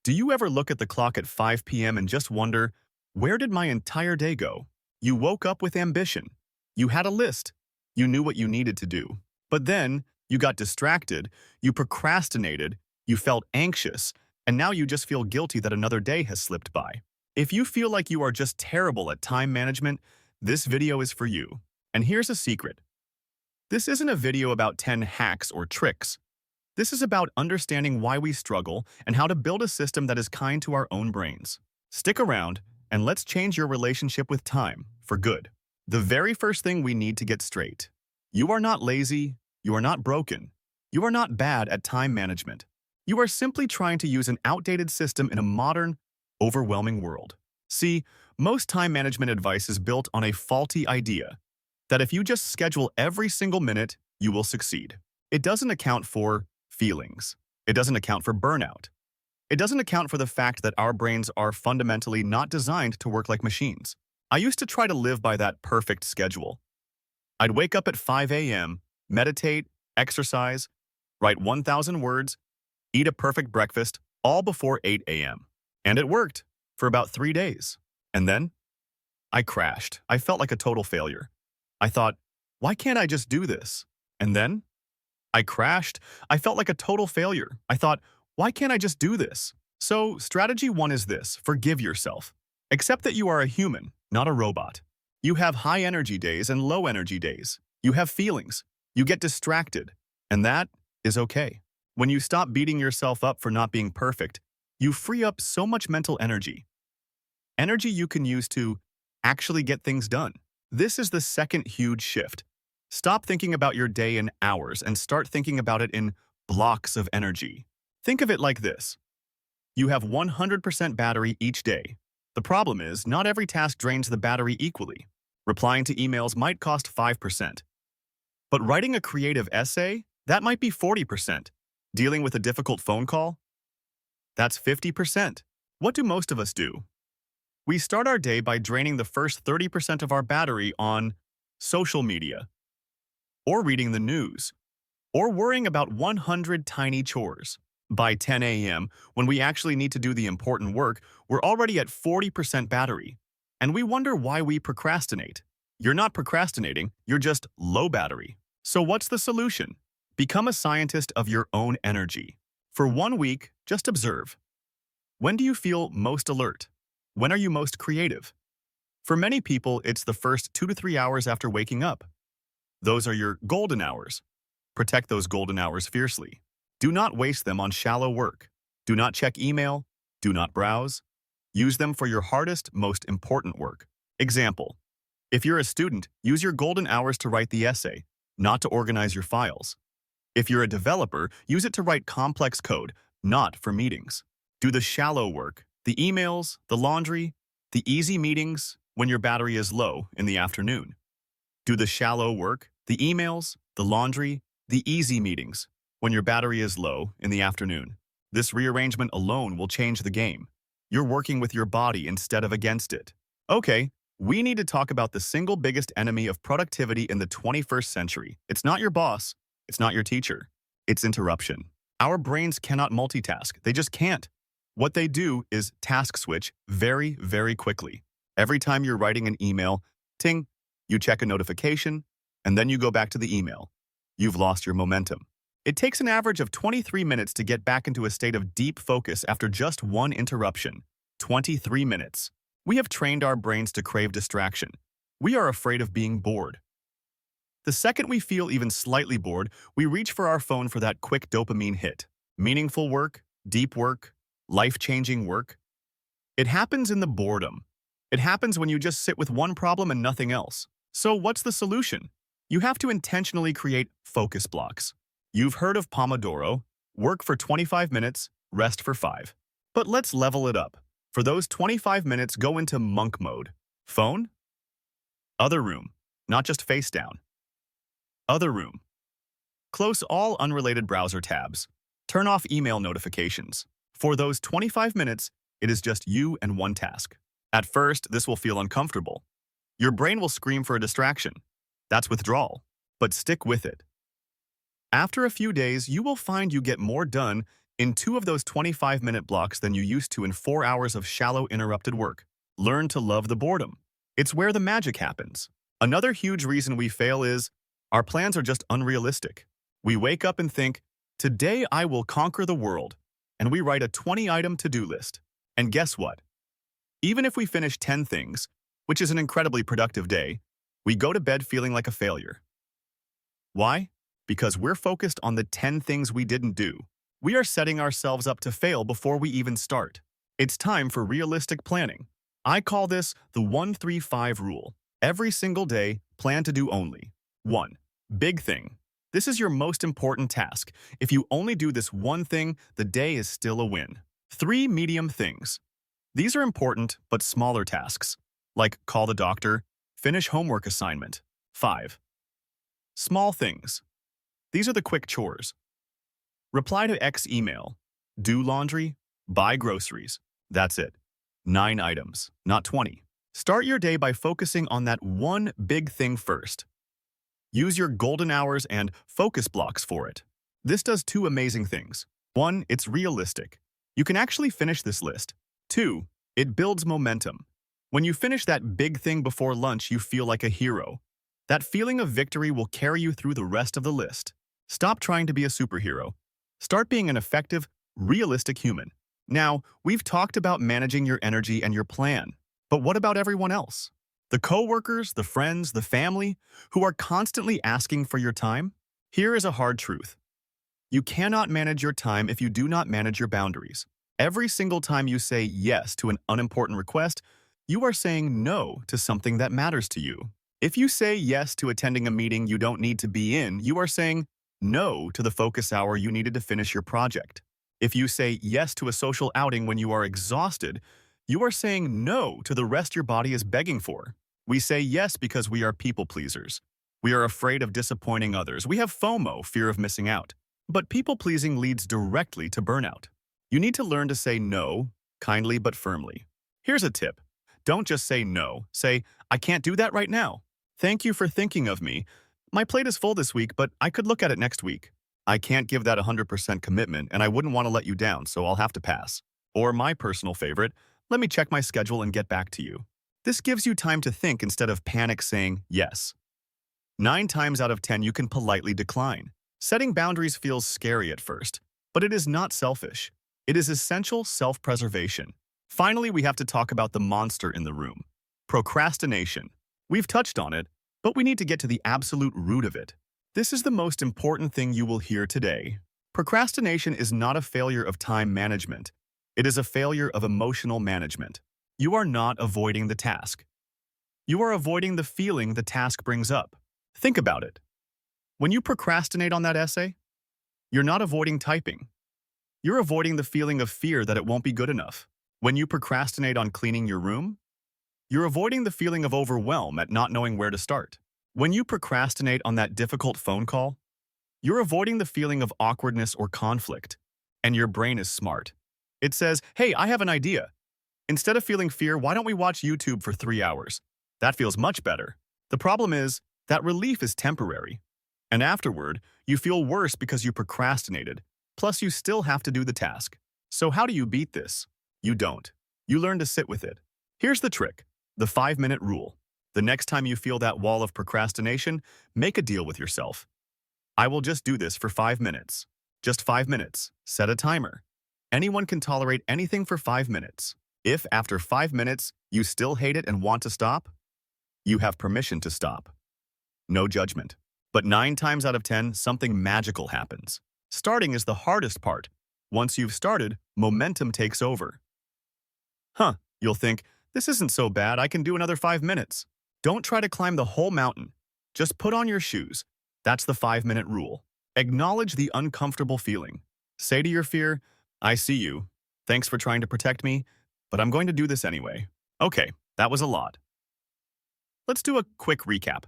Do you ever look at the clock at 5 p.m. and just wonder, where did my entire day go? You woke up with ambition. You had a list. You knew what you needed to do. But then, you got distracted, you procrastinated, you felt anxious, and now you just feel guilty that another day has slipped by. If you feel like you are just terrible at time management, this video is for you. And here's a secret. This isn't a video about 10 hacks or tricks. This is about understanding why we struggle and how to build a system that is kind to our own brains. Stick around, and let's change your relationship with time for good. The very first thing we need to get straight. You are not lazy, you are not broken, you are not bad at time management. You are simply trying to use an outdated system in a modern, overwhelming world. See, most time management advice is built on a faulty idea that if you just schedule every single minute, you will succeed. It doesn't account for feelings. It doesn't account for burnout. It doesn't account for the fact that our brains are fundamentally not designed to work like machines. I used to try to live by that perfect schedule. I'd wake up at 5 a.m., meditate, exercise, write 1,000 words, eat a perfect breakfast, all before 8 a.m. And it worked for about 3 days. And then I crashed. I felt like a total failure. I thought, why can't I just do this? And then I crashed. I felt like a total failure. I thought, why can't I just do this? So strategy one is this: forgive yourself. Accept that you are a human, not a robot. You have high energy days and low energy days. You have feelings. You get distracted. And that is okay. When you stop beating yourself up for not being perfect, you free up so much mental energy. Energy you can use to actually get things done. This is the second huge shift. Stop thinking about your day in hours and start thinking about it in blocks of energy. Think of it like this. You have 100% battery each day. The problem is, not every task drains the battery equally. Replying to emails might cost 5%. But writing a creative essay, that might be 40%. Dealing with a difficult phone call? That's 50%. What do most of us do? We start our day by draining the first 30% of our battery on social media, or reading the news, or worrying about 100 tiny chores. By 10 a.m., when we actually need to do the important work, we're already at 40% battery. And we wonder why we procrastinate. You're not procrastinating, you're just low battery. So what's the solution? Become a scientist of your own energy. For 1 week, just observe. When do you feel most alert? When are you most creative? For many people, it's the first 2 to 3 hours after waking up. Those are your golden hours. Protect those golden hours fiercely. Do not waste them on shallow work. Do not check email. Do not browse. Use them for your hardest, most important work. Example: if you're a student, use your golden hours to write the essay, not to organize your files. If you're a developer, use it to write complex code, not for meetings. Do the shallow work, the emails, the laundry, the easy meetings when your battery is low in the afternoon. Do the shallow work, the emails, the laundry, the easy meetings when your battery is low in the afternoon. This rearrangement alone will change the game. You're working with your body instead of against it. Okay, we need to talk about the single biggest enemy of productivity in the 21st century. It's not your boss. It's not your teacher. It's interruption. Our brains cannot multitask. They just can't. What they do is task switch very, very quickly. Every time you're writing an email, ting, you check a notification, and then you go back to the email. You've lost your momentum. It takes an average of 23 minutes to get back into a state of deep focus after just one interruption. 23 minutes. We have trained our brains to crave distraction. We are afraid of being bored. The second we feel even slightly bored, we reach for our phone for that quick dopamine hit. Meaningful work, deep work, life-changing work. It happens in the boredom. It happens when you just sit with one problem and nothing else. So what's the solution? You have to intentionally create focus blocks. You've heard of Pomodoro: work for 25 minutes, rest for 5. But let's level it up. For those 25 minutes, go into monk mode. Phone? Other room, not just face down. Other room. Close all unrelated browser tabs. Turn off email notifications. For those 25 minutes, it is just you and one task. At first, this will feel uncomfortable. Your brain will scream for a distraction. That's withdrawal. But stick with it. After a few days, you will find you get more done in 2 of those 25-minute blocks than you used to in 4 hours of shallow interrupted work. Learn to love the boredom. It's where the magic happens. Another huge reason we fail is our plans are just unrealistic. We wake up and think, today I will conquer the world, and we write a 20-item to-do list. And guess what? Even if we finish 10 things, which is an incredibly productive day, we go to bed feeling like a failure. Why? Because we're focused on the 10 things we didn't do. We are setting ourselves up to fail before we even start. It's time for realistic planning. I call this the 1-3-5 rule. Every single day, plan to do only 1 big thing. This is your most important task. If you only do this one thing, the day is still a win. 3 medium things. These are important but smaller tasks, like call the doctor, finish homework assignment. 5 small things. These are the quick chores. Reply to X email, do laundry, buy groceries. That's it. 9 items, not 20. Start your day by focusing on that one big thing first. Use your golden hours and focus blocks for it. This does 2 amazing things. 1, it's realistic. You can actually finish this list. 2, it builds momentum. When you finish that big thing before lunch, you feel like a hero. That feeling of victory will carry you through the rest of the list. Stop trying to be a superhero. Start being an effective, realistic human. Now, we've talked about managing your energy and your plan, but what about everyone else? The coworkers, the friends, the family, who are constantly asking for your time? Here is a hard truth. You cannot manage your time if you do not manage your boundaries. Every single time you say yes to an unimportant request, you are saying no to something that matters to you. If you say yes to attending a meeting you don't need to be in, you are saying no to the focus hour you needed to finish your project. If you say yes to a social outing when you are exhausted, you are saying no to the rest your body is begging for. We say yes because we are people pleasers. We are afraid of disappointing others. We have FOMO, fear of missing out. But people pleasing leads directly to burnout. You need to learn to say no, kindly but firmly. Here's a tip. Don't just say no. Say, I can't do that right now. Thank you for thinking of me. My plate is full this week, but I could look at it next week. I can't give that 100% commitment, and I wouldn't want to let you down, so I'll have to pass. Or my personal favorite, let me check my schedule and get back to you. This gives you time to think instead of panic saying yes. 9 times out of 10, you can politely decline. Setting boundaries feels scary at first, but it is not selfish. It is essential self-preservation. Finally, we have to talk about the monster in the room. Procrastination. We've touched on it, but we need to get to the absolute root of it. This is the most important thing you will hear today. Procrastination is not a failure of time management. It is a failure of emotional management. You are not avoiding the task. You are avoiding the feeling the task brings up. Think about it. When you procrastinate on that essay, you're not avoiding typing. You're avoiding the feeling of fear that it won't be good enough. When you procrastinate on cleaning your room, you're avoiding the feeling of overwhelm at not knowing where to start. When you procrastinate on that difficult phone call, you're avoiding the feeling of awkwardness or conflict. And your brain is smart. It says, hey, I have an idea. Instead of feeling fear, why don't we watch YouTube for 3 hours? That feels much better. The problem is that relief is temporary. And afterward, you feel worse because you procrastinated. Plus, you still have to do the task. So how do you beat this? You don't. You learn to sit with it. Here's the trick. The 5-minute rule. The next time you feel that wall of procrastination, make a deal with yourself. I will just do this for 5 minutes. Just 5 minutes. Set a timer. Anyone can tolerate anything for 5 minutes. If, after 5 minutes, you still hate it and want to stop, you have permission to stop. No judgment. But 9 times out of 10, something magical happens. Starting is the hardest part. Once you've started, momentum takes over. You'll think, this isn't so bad, I can do another 5 minutes. Don't try to climb the whole mountain. Just put on your shoes. That's the 5-minute rule. Acknowledge the uncomfortable feeling. Say to your fear, I see you. Thanks for trying to protect me, but I'm going to do this anyway. Okay, that was a lot. Let's do a quick recap.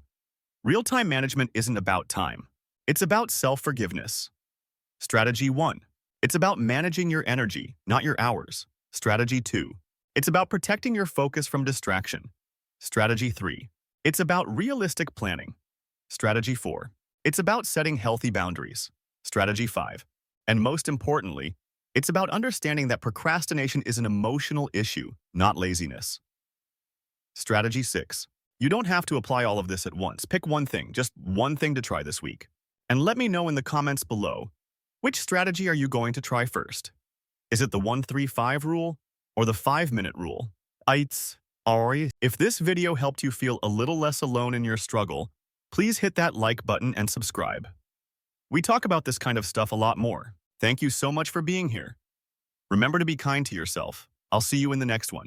Real-time management isn't about time. It's about self-forgiveness. Strategy 1. It's about managing your energy, not your hours. Strategy 2. It's about protecting your focus from distraction. Strategy 3. It's about realistic planning. Strategy 4. It's about setting healthy boundaries. Strategy 5. And most importantly, It's about understanding that procrastination is an emotional issue, not laziness. Strategy 6. You don't have to apply all of this at once. Pick one thing, just one thing to try this week. And let me know in the comments below, which strategy are you going to try first? Is it the 1-3-5 rule or the 5-minute rule? If this video helped you feel a little less alone in your struggle, please hit that like button and subscribe. We talk about this kind of stuff a lot more. Thank you so much for being here. Remember to be kind to yourself. I'll see you in the next one.